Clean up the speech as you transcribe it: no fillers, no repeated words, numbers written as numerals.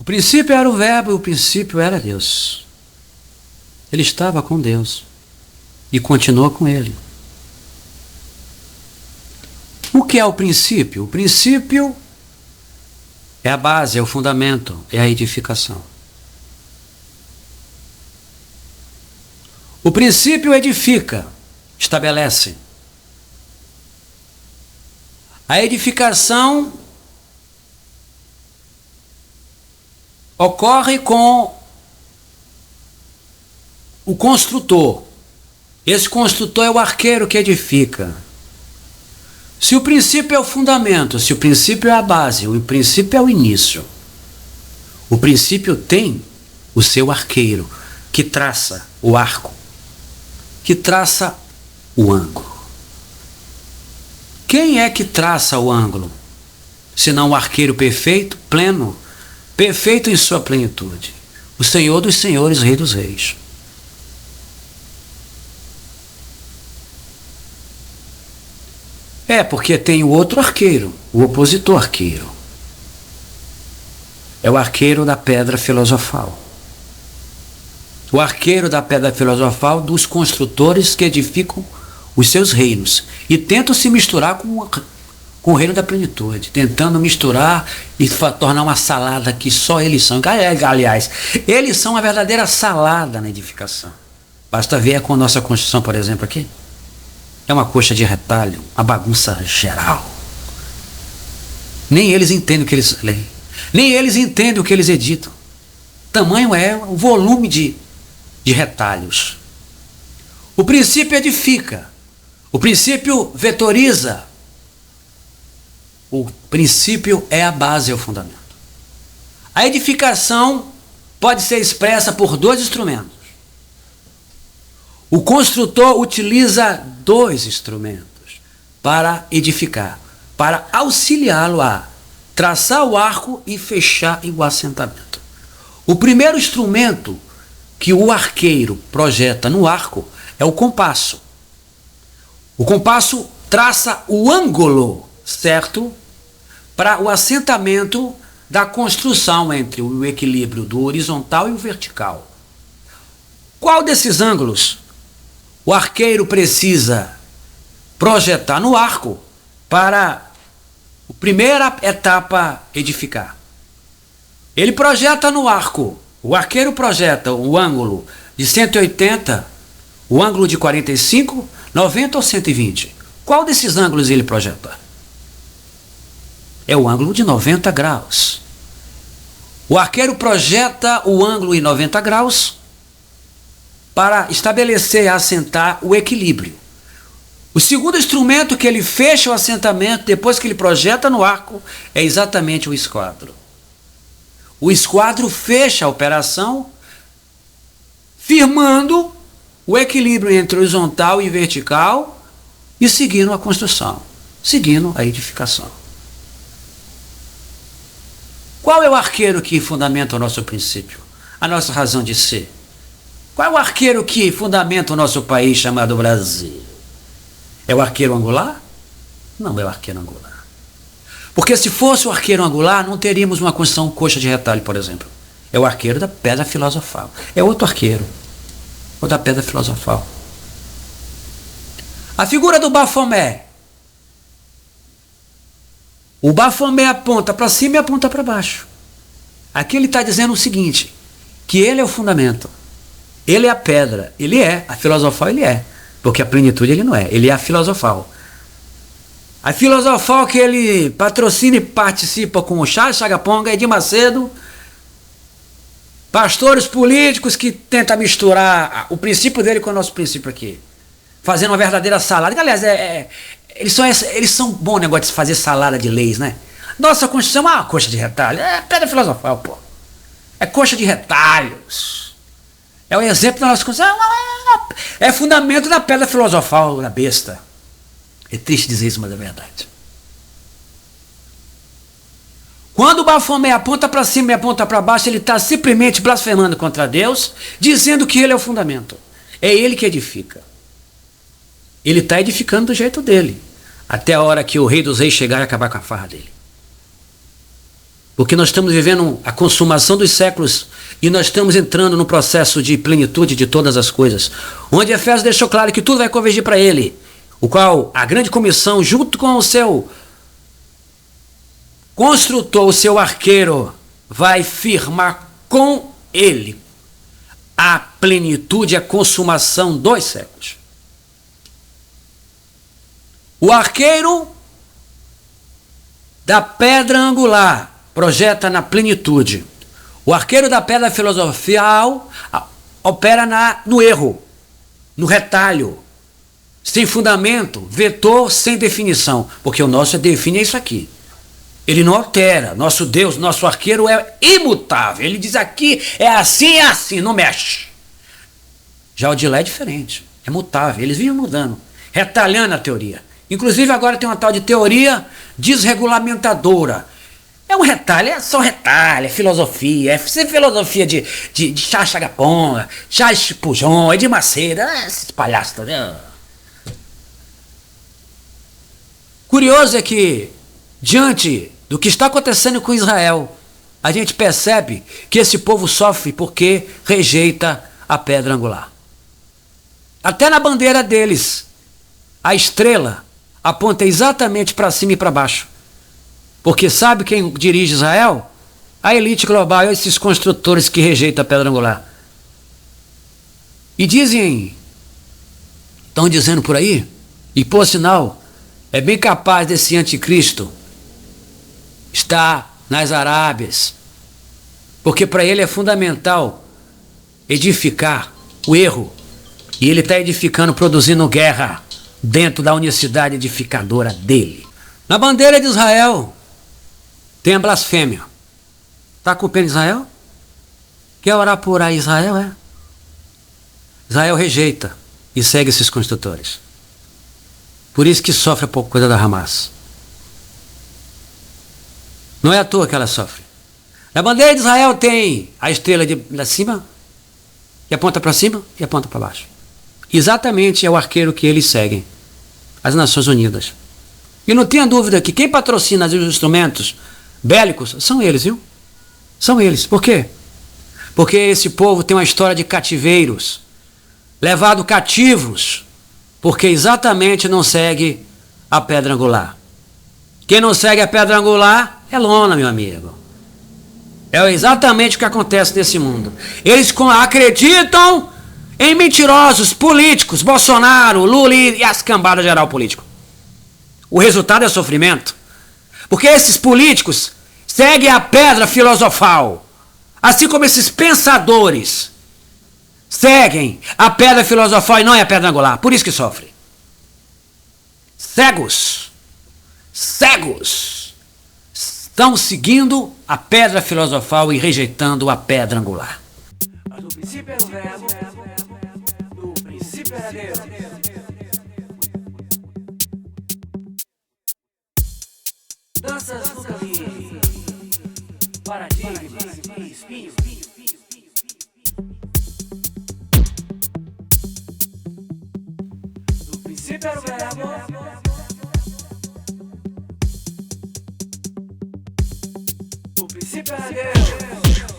princípio era o Verbo e o princípio era Deus. Ele estava com Deus e continua com Ele. O que é o princípio? O princípio é a base, é o fundamento, é a edificação. O princípio edifica, estabelece. A edificação ocorre com o construtor. Esse construtor é o arqueiro que edifica. Se o princípio é o fundamento, se o princípio é a base, o princípio é o início, o princípio tem o seu arqueiro, que traça o arco, que traça o ângulo. Quem é que traça o ângulo? Senão o arqueiro perfeito, pleno, perfeito em sua plenitude, o Senhor dos senhores, Rei dos reis. É, porque tem o outro arqueiro, o opositor arqueiro. É o arqueiro da pedra filosofal. O arqueiro da pedra filosofal dos construtores que edificam os seus reinos e tentam se misturar com o reino da plenitude, tentando misturar e tornar uma salada que só eles são. Aliás, eles são a verdadeira salada na edificação. Basta ver com a nossa construção, por exemplo, aqui. É uma coxa de retalho, uma bagunça geral. Nem eles entendem o que eles leem. Nem eles entendem o que eles editam. Tamanho é o volume de retalhos. O princípio edifica. O princípio vetoriza. O princípio é a base, é o fundamento. A edificação pode ser expressa por dois instrumentos. O construtor utiliza dois instrumentos para edificar, para auxiliá-lo a traçar o arco e fechar o assentamento. O primeiro instrumento que o arqueiro projeta no arco é o compasso. O compasso traça o ângulo certo para o assentamento da construção entre o equilíbrio do horizontal e o vertical. Qual desses ângulos o arqueiro precisa projetar no arco para a primeira etapa edificar? Ele projeta no arco, o arqueiro projeta o ângulo de 180, o ângulo de 45, 90 ou 120. Qual desses ângulos ele projeta? É o ângulo de 90 graus. O arqueiro projeta o ângulo em 90 graus para estabelecer e assentar o equilíbrio. O segundo instrumento que ele fecha o assentamento, depois que ele projeta no arco, é exatamente o esquadro. O esquadro fecha a operação, firmando o equilíbrio entre horizontal e vertical e seguindo a construção, seguindo a edificação. Qual é o arqueiro que fundamenta o nosso princípio, a nossa razão de ser? Qual é o arqueiro que fundamenta o nosso país chamado Brasil? É o arqueiro angular? Não é o arqueiro angular. Porque se fosse o arqueiro angular, não teríamos uma construção coxa de retalho, por exemplo. É o arqueiro da pedra filosofal. É outro arqueiro, o da pedra filosofal. A figura do Bafomé. O Bafomé aponta para cima e aponta para baixo. Aqui ele está dizendo o seguinte, que ele é o fundamento. Ele é a pedra, ele é, a filosofal ele é, porque a plenitude ele não é, ele é a filosofal. A filosofal que ele patrocina e participa com o Charles Chagaponga, Edir Macedo, pastores políticos que tentam misturar o princípio dele com o nosso princípio aqui, fazendo uma verdadeira salada. Aliás, eles são bom negócio de fazer salada de leis, né? Nossa Constituição é uma coxa de retalho, é pedra filosofal, pô. É coxa de retalhos. É o exemplo da nossa Constituição. É fundamento da pedra filosofal da besta. É triste dizer isso, mas é verdade. Quando o Bafomé aponta para cima e aponta para baixo, ele está simplesmente blasfemando contra Deus, dizendo que ele é o fundamento. É ele que edifica. Ele está edificando do jeito dele, até a hora que o Rei dos Reis chegar e acabar com a farra dele. Porque nós estamos vivendo a consumação dos séculos e nós estamos entrando no processo de plenitude de todas as coisas, onde Efésios deixou claro que tudo vai convergir para ele, o qual a grande comissão, junto com o seu construtor, o seu arqueiro, vai firmar com ele a plenitude, a consumação dos séculos. O arqueiro da pedra angular projeta na plenitude. O arqueiro da pedra filosofial opera no erro, no retalho, sem fundamento, vetor sem definição, porque o nosso define isso aqui. Ele não altera. Nosso Deus, nosso arqueiro é imutável. Ele diz aqui, é assim, não mexe. Já o de lá é diferente, é mutável. Eles vivem mudando, retalhando a teoria. Inclusive agora tem uma tal de teoria desregulamentadora. É um retalho, é só retalho, é filosofia. É filosofia de Charles Chagaponga, Charles Pujon, Edir Macedo, esses palhaços, tá vendo? Curioso é que, diante do que está acontecendo com Israel, a gente percebe que esse povo sofre porque rejeita a pedra angular. Até na bandeira deles, a estrela aponta exatamente para cima e para baixo. Porque sabe quem dirige Israel? A elite global, esses construtores que rejeitam a pedra angular. E estão dizendo por aí, e por sinal, é bem capaz desse anticristo estar nas Arábias, porque para ele é fundamental edificar o erro, e ele está edificando, produzindo guerra dentro da unicidade edificadora dele. Na bandeira de Israel tem a blasfêmia. Está com pena de Israel? Quer orar por Israel? É. Israel rejeita e segue esses construtores. Por isso que sofre a pouco coisa da Hamas. Não é à toa que ela sofre. Na bandeira de Israel tem a estrela de cima, que aponta para cima e aponta para baixo. Exatamente é o arqueiro que eles seguem, as Nações Unidas. E não tenha dúvida que quem patrocina os instrumentos bélicos são eles, viu? São eles. Por quê? Porque esse povo tem uma história de cativeiros, levado cativos, porque exatamente não segue a pedra angular. Quem não segue a pedra angular é lona, meu amigo. É exatamente o que acontece nesse mundo. Eles acreditam em mentirosos políticos, Bolsonaro, Lula e as cambadas geral político. O resultado é sofrimento. Porque esses políticos seguem a pedra filosofal, assim como esses pensadores seguem a pedra filosofal e não é a pedra angular. Por isso que sofrem. Cegos estão seguindo a pedra filosofal e rejeitando a pedra angular. Do princípio era o verbo, do princípio era Deus. Danças nunca vi, paradigmas e espinhos. Do princípio era o verbo, do princípio era Deus.